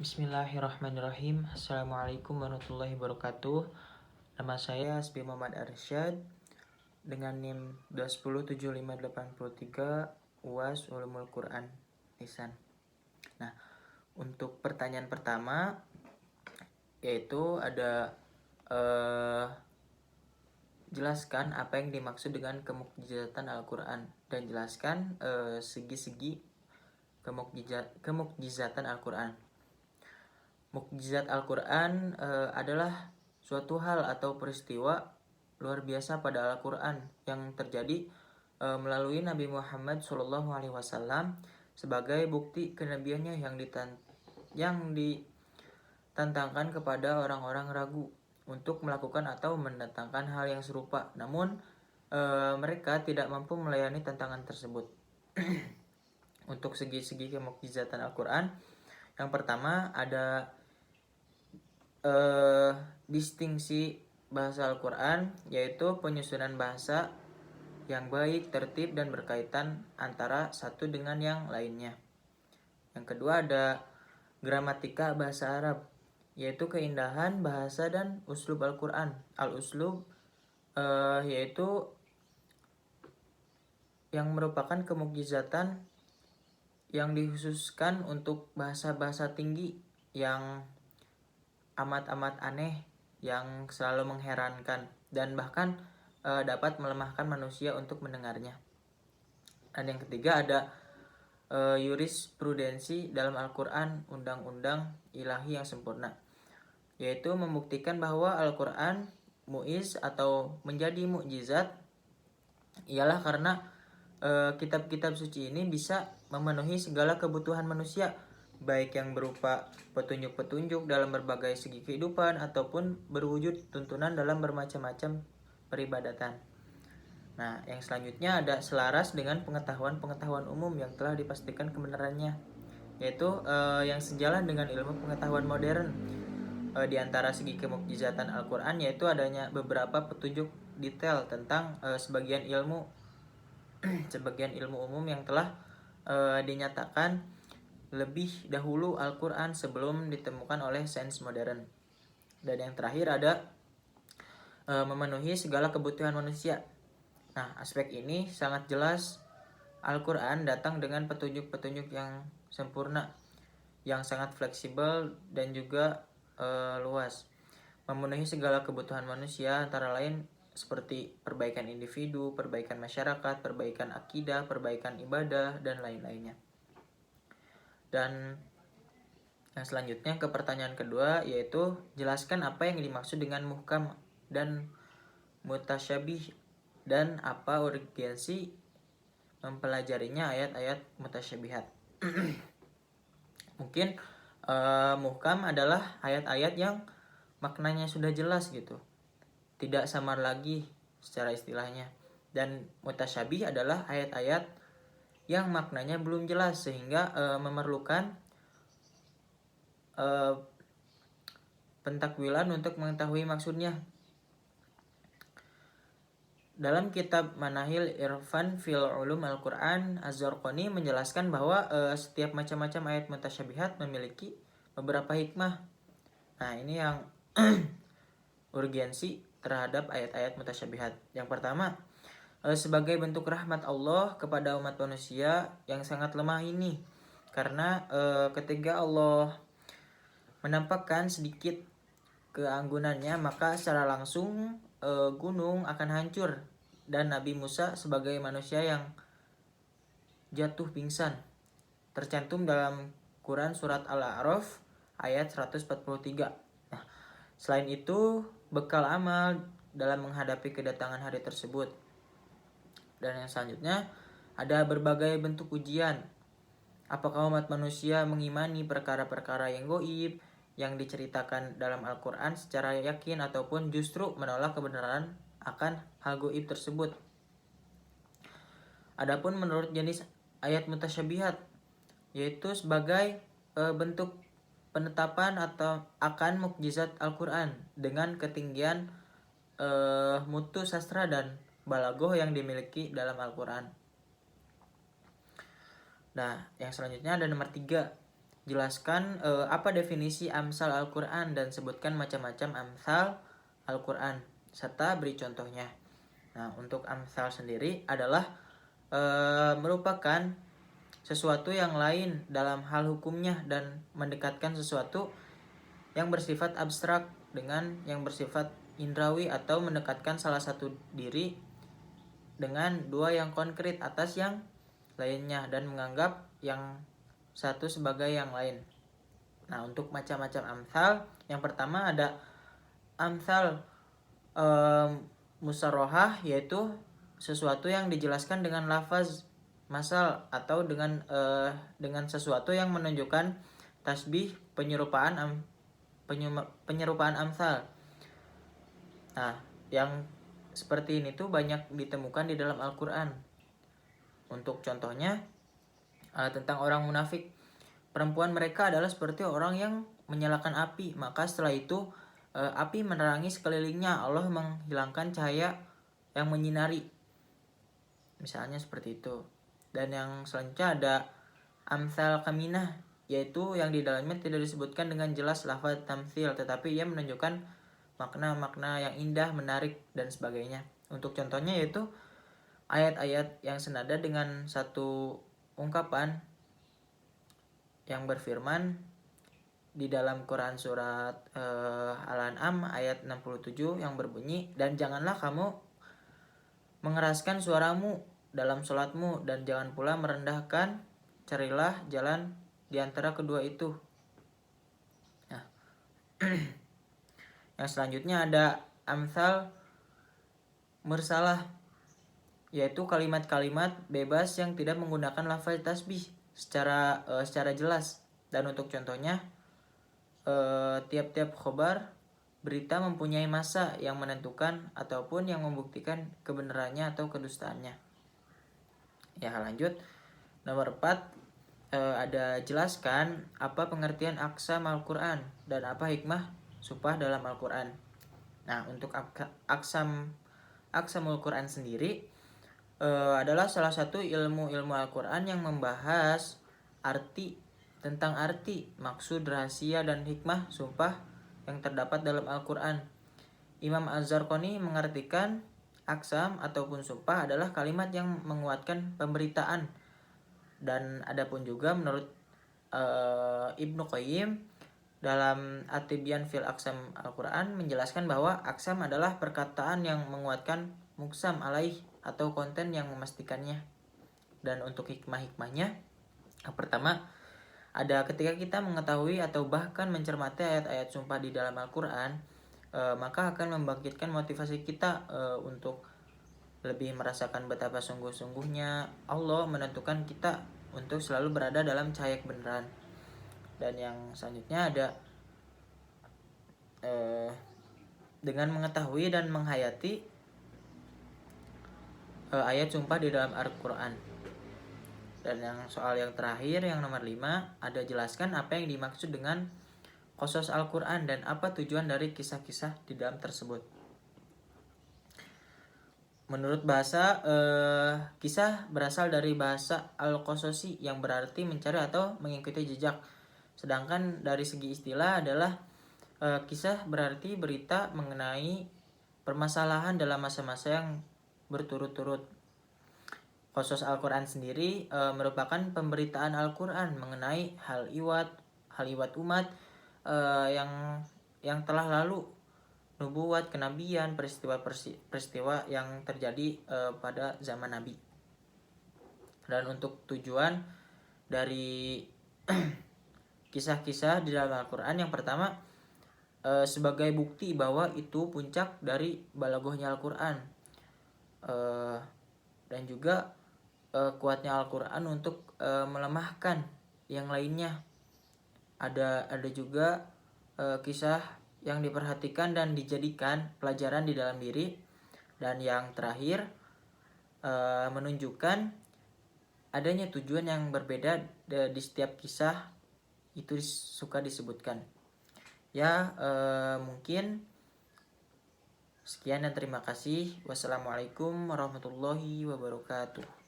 Bismillahirrahmanirrahim. Assalamualaikum warahmatullahi wabarakatuh. Nama saya Asbi Muhammad Arsyad dengan NIM 2107583 UAS Ulumul Quran Lisan. Nah, untuk pertanyaan pertama yaitu ada jelaskan apa yang dimaksud dengan kemukjizatan Al-Quran dan jelaskan segi-segi kemukjizatan Al-Quran. Mukjizat Al-Quran adalah suatu hal atau peristiwa luar biasa pada Al-Quran yang terjadi melalui Nabi Muhammad SAW sebagai bukti kenabiannya yang ditantangkan kepada orang-orang ragu untuk melakukan atau mendatangkan hal yang serupa, namun mereka tidak mampu melayani tantangan tersebut. Untuk segi-segi kemukjizatan Al-Quran, yang pertama ada distingsi bahasa Al-Quran, yaitu penyusunan bahasa yang baik, tertib, dan berkaitan antara satu dengan yang lainnya. Yang kedua ada gramatika bahasa Arab, yaitu keindahan bahasa dan uslub Al-Quran. Al-uslub yaitu yang merupakan kemukjizatan yang dikhususkan untuk bahasa-bahasa tinggi yang amat-amat aneh, yang selalu mengherankan dan bahkan dapat melemahkan manusia untuk mendengarnya. Dan yang ketiga ada jurisprudensi dalam Al-Quran, undang-undang ilahi yang sempurna, yaitu membuktikan bahwa Al-Quran muiz atau menjadi mukjizat ialah karena kitab-kitab suci ini bisa memenuhi segala kebutuhan manusia, baik yang berupa petunjuk-petunjuk dalam berbagai segi kehidupan ataupun berwujud tuntunan dalam bermacam-macam peribadatan. Nah, yang selanjutnya ada selaras dengan pengetahuan-pengetahuan umum yang telah dipastikan kebenarannya, yaitu yang sejalan dengan ilmu pengetahuan modern. Di antara segi kemukjizatan Al-Quran yaitu adanya beberapa petunjuk detail tentang sebagian ilmu umum yang telah dinyatakan lebih dahulu Al-Quran sebelum ditemukan oleh sains modern. Dan yang terakhir ada memenuhi segala kebutuhan manusia. Nah, aspek ini sangat jelas Al-Quran datang dengan petunjuk-petunjuk yang sempurna, yang sangat fleksibel dan juga luas, memenuhi segala kebutuhan manusia, antara lain seperti perbaikan individu, perbaikan masyarakat, perbaikan akidah, perbaikan ibadah, dan lain-lainnya. Dan yang selanjutnya ke pertanyaan kedua, yaitu jelaskan apa yang dimaksud dengan muhkam dan mutasyabih dan apa urgensi mempelajarinya ayat-ayat mutasyabihat. Mungkin muhkam adalah ayat-ayat yang maknanya sudah jelas gitu, tidak samar lagi secara istilahnya. Dan mutasyabih adalah ayat-ayat yang maknanya belum jelas sehingga memerlukan pentakwilan untuk mengetahui maksudnya. Dalam kitab Manahil Irfan fil Ulum Al-Quran, Az-Zarqani menjelaskan bahwa setiap macam-macam ayat mutasyabihat memiliki beberapa hikmah. Nah, ini yang urgensi terhadap ayat-ayat mutasyabihat. Yang pertama, sebagai bentuk rahmat Allah kepada umat manusia yang sangat lemah ini. Karena ketika Allah menampakkan sedikit keanggunannya, maka secara langsung gunung akan hancur dan Nabi Musa sebagai manusia yang jatuh pingsan. Tercantum dalam Quran surat Al-A'raf ayat 143. Nah, selain itu bekal amal dalam menghadapi kedatangan hari tersebut. Dan yang selanjutnya ada berbagai bentuk ujian. Apakah umat manusia mengimani perkara-perkara yang gaib yang diceritakan dalam Al-Quran secara yakin ataupun justru menolak kebenaran akan hal gaib tersebut. Adapun menurut jenis ayat mutasyabihat, yaitu sebagai bentuk penetapan atau akan mukjizat Al-Quran dengan ketinggian mutu sastra dan balagoh yang dimiliki dalam Al-Quran. Nah, yang selanjutnya ada nomor 3. jelaskan apa definisi amsal Al-Quran dan sebutkan macam-macam amsal Al-Quran serta beri contohnya. Nah, untuk amsal sendiri adalah merupakan sesuatu yang lain dalam hal hukumnya dan mendekatkan sesuatu yang bersifat abstrak dengan yang bersifat indrawi atau mendekatkan salah satu diri dengan dua yang konkret atas yang lainnya dan menganggap yang satu sebagai yang lain. Nah, untuk macam-macam amsal, yang pertama ada amsal musarrohah, yaitu sesuatu yang dijelaskan dengan lafaz masal atau dengan sesuatu yang menunjukkan tasbih penyerupaan amsal. Nah, yang seperti ini tuh banyak ditemukan di dalam Al-Quran. Untuk contohnya tentang orang munafik, perempuan mereka adalah seperti orang yang menyalakan api, maka setelah itu api menerangi sekelilingnya, Allah menghilangkan cahaya yang menyinari, misalnya seperti itu. Dan yang selanjutnya ada amsal kaminah, yaitu yang di dalamnya tidak disebutkan dengan jelas lafaz tamtsil, tetapi ia menunjukkan makna-makna yang indah, menarik, dan sebagainya. Untuk contohnya yaitu ayat-ayat yang senada dengan satu ungkapan yang berfirman di dalam Quran surat Al-An'am ayat 67 yang berbunyi, dan janganlah kamu mengeraskan suaramu dalam sholatmu dan jangan pula merendahkan, carilah jalan di antara kedua itu. Nah, yang selanjutnya ada amsal mursalah, yaitu kalimat-kalimat bebas yang tidak menggunakan lafaz tasbih secara jelas. Dan untuk contohnya tiap-tiap khobar berita mempunyai masa yang menentukan ataupun yang membuktikan kebenarannya atau kedustaannya. Ya, lanjut. Nomor 4 ada jelaskan apa pengertian aqsam Al-Quran dan apa hikmah supah dalam Al-Quran. Nah, untuk aqsamul Quran sendiri adalah salah satu ilmu-ilmu Al-Quran yang membahas tentang arti, maksud, rahasia, dan hikmah sumpah yang terdapat dalam Al-Quran. Imam Az-Zarqani mengartikan aqsam ataupun sumpah adalah kalimat yang menguatkan pemberitaan. Dan adapun juga menurut Ibnu Qayyim dalam At-Tibyan fil Aqsam Al-Quran menjelaskan bahwa aqsam adalah perkataan yang menguatkan muqsam alaih atau konten yang memastikannya. Dan untuk hikmah-hikmahnya, yang pertama ada ketika kita mengetahui atau bahkan mencermati ayat-ayat sumpah di dalam Al-Quran, maka akan membangkitkan motivasi kita untuk lebih merasakan betapa sungguh-sungguhnya Allah menentukan kita untuk selalu berada dalam cahaya kebenaran. Dan yang selanjutnya ada dengan mengetahui dan menghayati ayat sumpah di dalam Al-Quran. Dan yang soal yang terakhir, yang nomor 5, ada jelaskan apa yang dimaksud dengan qasas Al-Quran dan apa tujuan dari kisah-kisah di dalam tersebut. Menurut bahasa, kisah berasal dari bahasa al-qasasi yang berarti mencari atau mengikuti jejak. Sedangkan dari segi istilah adalah kisah berarti berita mengenai permasalahan dalam masa-masa yang berturut-turut. Qasas Al-Quran sendiri merupakan pemberitaan Al-Quran mengenai hal iwat umat yang telah lalu, nubuat, kenabian, peristiwa yang terjadi pada zaman Nabi. Dan untuk tujuan dari kisah-kisah di dalam Al-Quran, yang pertama sebagai bukti bahwa itu puncak dari balaghahnya Al-Quran, dan juga kuatnya Al-Quran untuk melemahkan yang lainnya. Ada juga kisah yang diperhatikan dan dijadikan pelajaran di dalam diri. Dan yang terakhir menunjukkan adanya tujuan yang berbeda di setiap kisah itu suka disebutkan. Ya, mungkin sekian dan terima kasih. Wassalamualaikum warahmatullahi wabarakatuh.